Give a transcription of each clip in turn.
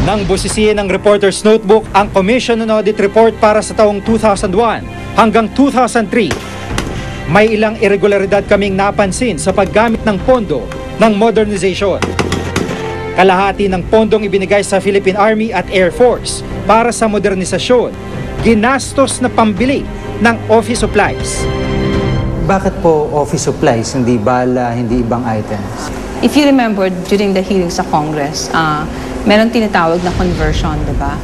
Nang busisiin ng Reporter's Notebook ang Commission on Audit Report para sa taong 2001 hanggang 2003, may ilang irregularidad kaming napansin sa paggamit ng pondo ng modernization. Kalahati ng pondong ibinigay sa Philippine Army at Air Force para sa modernisasyon, ginastos na pambili ng office supplies. Bakit po office supplies, hindi bala, hindi ibang items? If you remember, during the hearing sa Congress, meron tinatawag na conversion, di ba?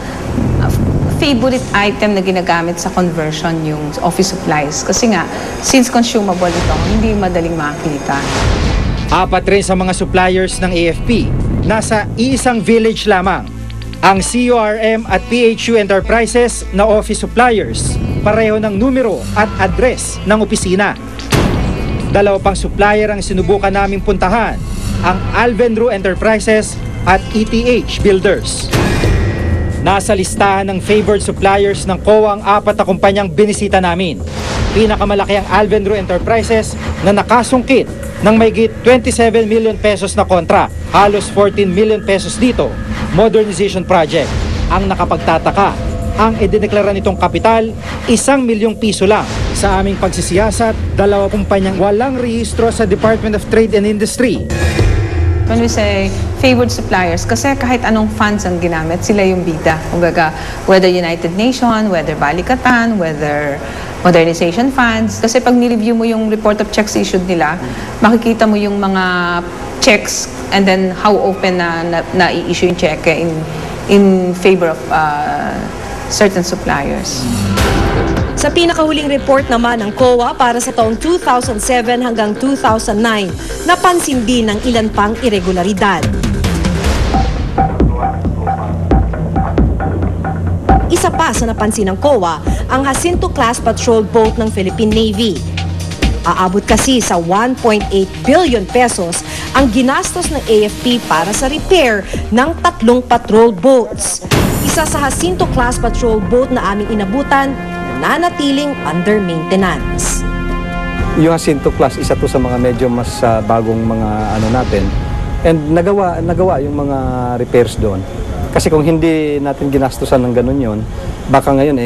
Favorite item na ginagamit sa conversion yung office supplies. Kasi nga, since consumable ito, hindi madaling makita. Apat rin sa mga suppliers ng AFP, nasa isang village lamang. Ang CURM at PHU Enterprises na office suppliers, pareho ng numero at address ng opisina. Dalawa pang supplier ang sinubukan naming puntahan, ang Alvenru Enterprises at ETH Builders. Nasa listahan ng favored suppliers ng COA ang apat na kumpanyang binisita namin. Pinakamalaki ang Alvenru Enterprises na nakasungkit ng mahigit 27 million pesos na kontra, halos 14 million pesos dito, modernization project. Ang nakapagtataka, ang idineklara nitong kapital, 1 milyong piso lang. Sa aming pagsisiyasat, dalawa kumpanyang walang rehistro sa Department of Trade and Industry. When we say favored suppliers, kasi kahit anong funds ang ginamit, sila yung bida. Kumbaga, whether United Nations, whether Balikatan, whether modernization funds. Kasi pag nireview mo yung report of checks issued nila, makikita mo yung mga checks and then how open na i-issue yung check in favor of certain suppliers. Sa pinakahuling report naman ng COA para sa taong 2007 hanggang 2009, napansin din ng ilan pang irregularidad. Isa pa sa napansin ng COA, ang Jacinto-class patrol boat ng Philippine Navy. Aabot kasi sa 1.8 billion pesos ang ginastos ng AFP para sa repair ng 3 patrol boats. Isa sa Jacinto-class patrol boat na aming inabutan, nanatiling under maintenance. Yung Jacinto class, isa to sa mga medyo mas bagong mga ano natin. And nagawa yung mga repairs doon. Kasi kung hindi natin ginastusan ng ganun yun, baka ngayon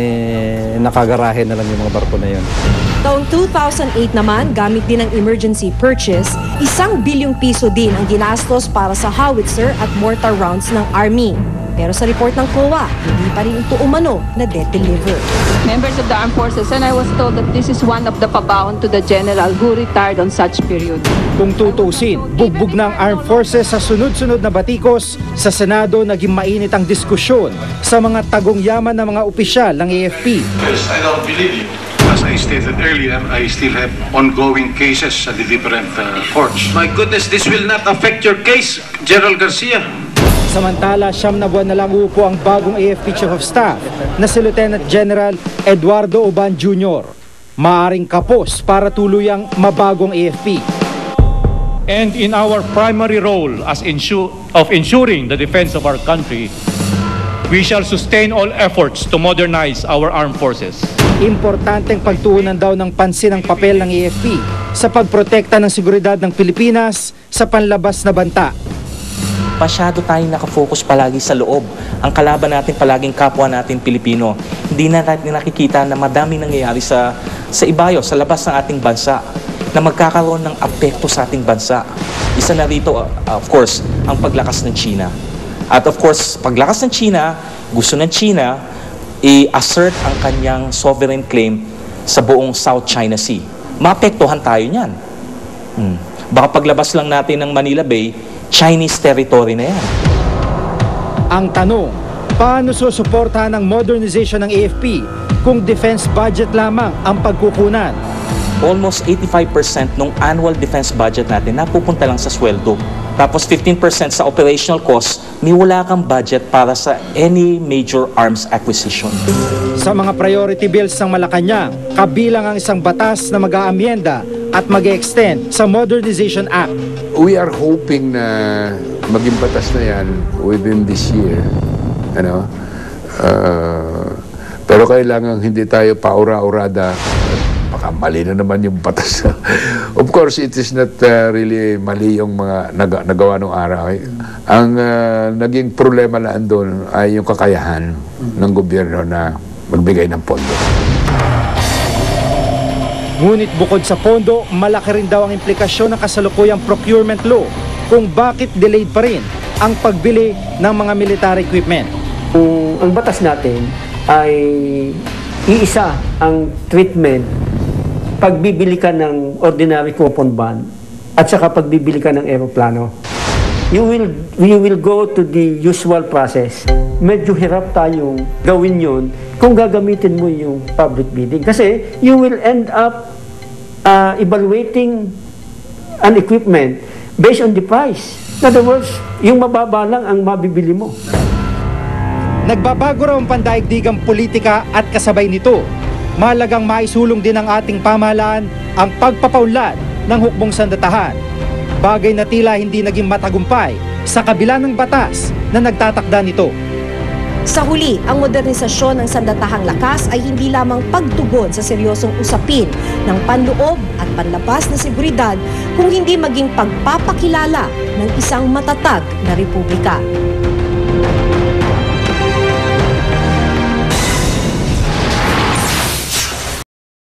nakagarahe na lang yung mga barko na yun. Taong 2008 naman, gamit din ang emergency purchase, 1 bilyong piso din ang ginastos para sa howitzer at mortar rounds ng Army. Pero sa report ng COA, hindi pa rin ito umano na de-deliver. Members of the armed forces, and I was told that this is one of the pabaon to the general who retired on such period. Kung tutusin, bugbog ng armed forces sa sunod-sunod na batikos, sa Senado naging mainit ang diskusyon sa mga tagong yaman ng mga opisyal ng AFP. Yes, I don't believe you. As I stated earlier, I still have ongoing cases at the different courts. My goodness, this will not affect your case, General Garcia. Samantala, 9 na buwan na lang uupo ang bagong AFP Chief of Staff na si Lieutenant General Eduardo Oban Jr. Maaring kapos para tuluyang mabagong AFP. And in our primary role as ensuring the defense of our country, we shall sustain all efforts to modernize our armed forces. Importanteng pagtuunan daw ng pansin ang papel ng AFP sa pagprotekta ng seguridad ng Pilipinas sa panlabas na banta. Masyado tayong nakafocus palagi sa loob. Ang kalaban natin palaging kapwa natin Pilipino. Hindi na natin nakikita na madaming nangyayari sa ibayo, sa labas ng ating bansa, na magkakaroon ng apekto sa ating bansa. Isa na rito, of course, ang paglakas ng China. At of course, paglakas ng China, gusto ng China i-assert ang kanyang sovereign claim sa buong South China Sea. Maapektuhan tayo niyan. Baka paglabas lang natin ng Manila Bay, Chinese territory na yan. Ang tanong, paano susuportahan ang modernization ng AFP kung defense budget lamang ang pagkukunan? Almost 85% ng annual defense budget natin napupunta lang sa sweldo. Tapos 15% sa operational costs, may wala kang budget para sa any major arms acquisition. Sa mga priority bills ng Malacanang, kabilang ang isang batas na mag-aamyenda at mag-extend sa Modernization Act. We are hoping na maging batas na yan within this year. Pero kailangan hindi tayo paura-urada at baka mali na naman yung batas. Of course, it is not really mali yung mga nagawa ng araw. Ang naging problema na andun ay yung kakayahan ng gobyerno na magbigay ng pondo. Ngunit bukod sa pondo, malaki rin daw ang implikasyon ng kasalukuyang procurement law kung bakit delayed pa rin ang pagbili ng mga military equipment. Ang batas natin ay iisa ang treatment pagbibili ka ng ordinary coupon bond at saka pagbibili ka ng eroplano. You will go to the usual process. Medyo hirap tayong gawin yun kung gagamitin mo yung public bidding. Kasi you will end up evaluating an equipment based on the price. In other words, yung mababa lang ang mabibili mo. Nagbabago raw ang pandaigdigang politika at kasabay nito, mahalagang maisulong din ng ating pamahalaan ang pagpapaunlad ng hukbong sandatahan. Bagay na tila hindi naging matagumpay sa kabila ng batas na nagtatakda nito. Sa huli, ang modernisasyon ng sandatahang lakas ay hindi lamang pagtugon sa seryosong usapin ng panloob at panlabas na seguridad, kung hindi maging pagpapakilala ng isang matatag na republika.